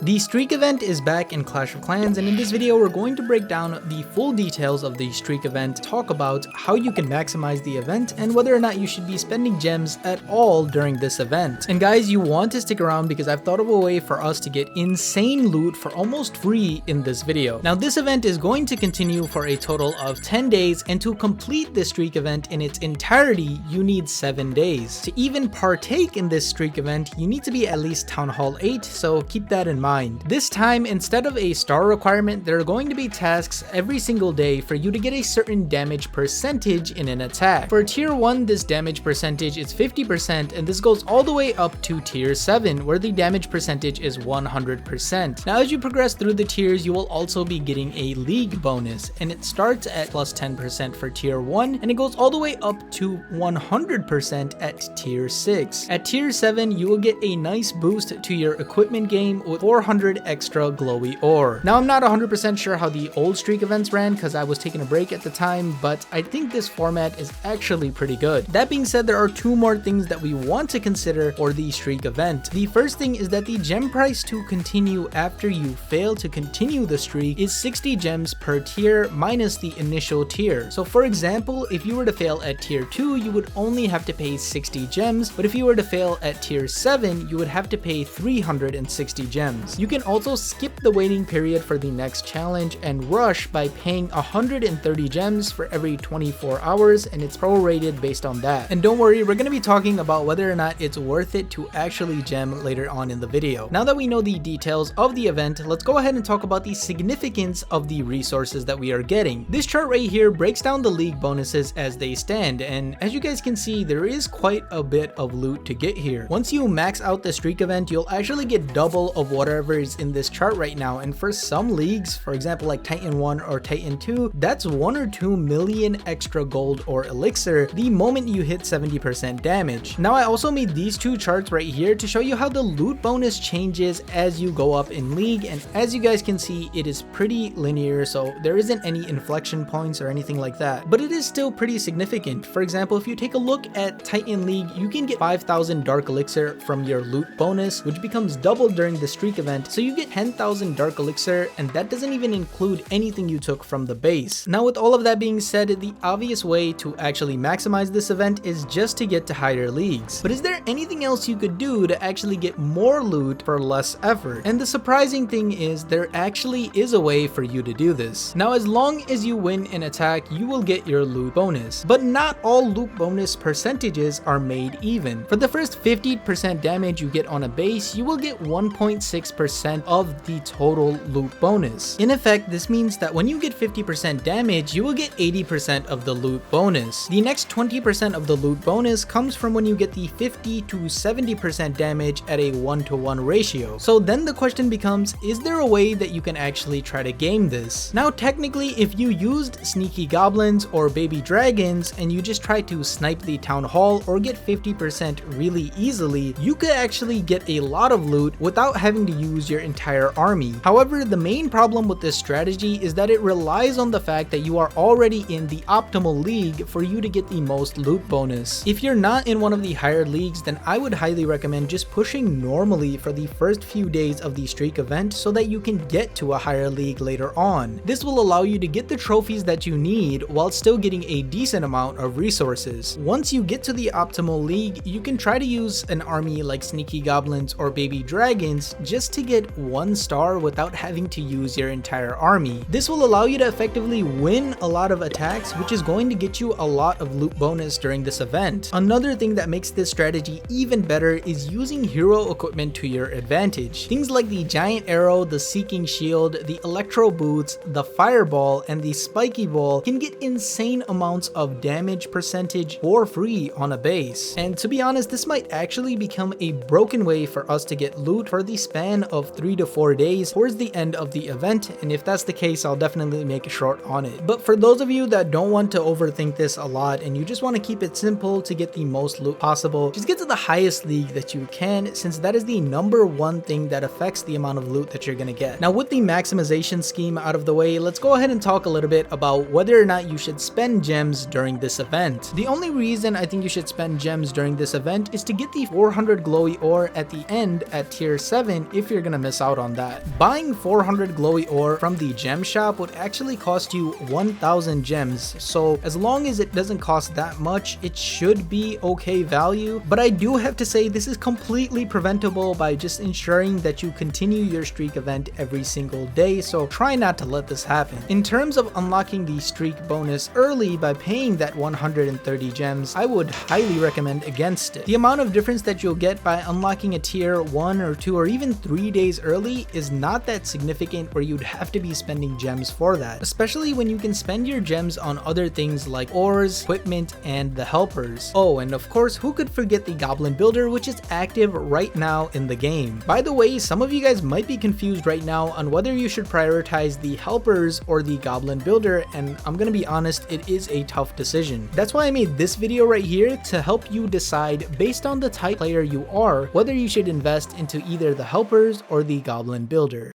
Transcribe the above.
The streak event is back in Clash of Clans, and in this video we're going to break down the full details of the streak event, talk about how you can maximize the event, and whether or not you should be spending gems at all during this event. And guys, you want to stick around because I've thought of a way for us to get insane loot for almost free in this video. Now this event is going to continue for a total of 10 days, and to complete this streak event in its entirety you need 7 days. To even partake in this streak event you need to be at least Town Hall 8, so keep that in mind. This time, instead of a star requirement, there are going to be tasks every single day for you to get a certain damage percentage in an attack. For tier 1, this damage percentage is 50%, and this goes all the way up to tier 7, where the damage percentage is 100%. Now as you progress through the tiers, you will also be getting a league bonus, and it starts at plus 10% for tier 1, and it goes all the way up to 100% at tier 6. At tier 7, you will get a nice boost to your equipment game with 400 extra glowy ore. Now I'm not 100% sure how the old streak events ran because I was taking a break at the time, but I think this format is actually pretty good. That being said, there are two more things that we want to consider for the streak event. The first thing is that the gem price to continue after you fail to continue the streak is 60 gems per tier minus the initial tier. So for example, if you were to fail at tier 2, you would only have to pay 60 gems, but if you were to fail at tier 7, you would have to pay 360 gems. You can also skip the waiting period for the next challenge and rush by paying 130 gems for every 24 hours, and it's prorated based on that. And don't worry, we're going to be talking about whether or not it's worth it to actually gem later on in the video. Now that we know the details of the event, let's go ahead and talk about the significance of the resources that we are getting. This chart right here breaks down the league bonuses as they stand, and as you guys can see, there is quite a bit of loot to get here. Once you max out the streak event, you'll actually get double of whatever is in this chart right now, and for some leagues, for example like Titan 1 or Titan 2, that's 1 or 2 million extra gold or elixir the moment you hit 70% damage. Now I also made these two charts right here to show you how the loot bonus changes as you go up in league, and as you guys can see, it is pretty linear, so there isn't any inflection points or anything like that, but it is still pretty significant. For example, if you take a look at Titan League, you can get 5,000 dark elixir from your loot bonus, which becomes doubled during the streak event, so you get 10,000 dark elixir, and that doesn't even include anything you took from the base. Now with all of that being said, the obvious way to actually maximize this event is just to get to higher leagues. But is there anything else you could do to actually get more loot for less effort? And the surprising thing is there actually is a way for you to do this. Now as long as you win an attack, you will get your loot bonus, but not all loot bonus percentages are made even. For the first 50% damage you get on a base, you will get 1.6% of the total loot bonus. In effect, this means that when you get 50% damage, you will get 80% of the loot bonus. The next 20% of the loot bonus comes from when you get the 50 to 70% damage at a 1-to-1 ratio. So then the question becomes, is there a way that you can actually try to game this? Now technically, if you used sneaky goblins or baby dragons and you just try to snipe the town hall or get 50% really easily, you could actually get a lot of loot without having to use your entire army. However, the main problem with this strategy is that it relies on the fact that you are already in the optimal league for you to get the most loot bonus. If you're not in one of the higher leagues, then I would highly recommend just pushing normally for the first few days of the streak event so that you can get to a higher league later on. This will allow you to get the trophies that you need while still getting a decent amount of resources. Once you get to the optimal league, you can try to use an army like sneaky goblins or baby dragons just to get 1 star without having to use your entire army. This will allow you to effectively win a lot of attacks, which is going to get you a lot of loot bonus during this event. Another thing that makes this strategy even better is using hero equipment to your advantage. Things like the giant arrow, the seeking shield, the electro boots, the fireball, and the spiky ball can get insane amounts of damage percentage for free on a base. And to be honest, this might actually become a broken way for us to get loot for the span of 3 to 4 days towards the end of the event, and if that's the case, I'll definitely make a short on it. But for those of you that don't want to overthink this a lot and you just want to keep it simple to get the most loot possible, just get to the highest league that you can, since that is the #1 thing that affects the amount of loot that you're gonna get. Now with the maximization scheme out of the way, let's go ahead and talk a little bit about whether or not you should spend gems during this event. The only reason I think you should spend gems during this event is to get the 400 glowy ore at the end at tier 7 if you're you're gonna miss out on that. Buying 400 glowy ore from the gem shop would actually cost you 1000 gems, so as long as it doesn't cost that much, it should be okay value. But I do have to say this is completely preventable by just ensuring that you continue your streak event every single day, so try not to let this happen. In terms of unlocking the streak bonus early by paying that 130 gems, I would highly recommend against it. The amount of difference that you'll get by unlocking a tier 1 or 2 or even 3 days early is not that significant where you'd have to be spending gems for that, especially when you can spend your gems on other things like ores, equipment, and the helpers. Oh, and of course, who could forget the Goblin Builder, which is active right now in the game. By the way, some of you guys might be confused right now on whether you should prioritize the helpers or the Goblin Builder, and I'm gonna be honest, it is a tough decision. That's why I made this video right here to help you decide based on the type player you are, whether you should invest into either the helpers or the Goblin Builder.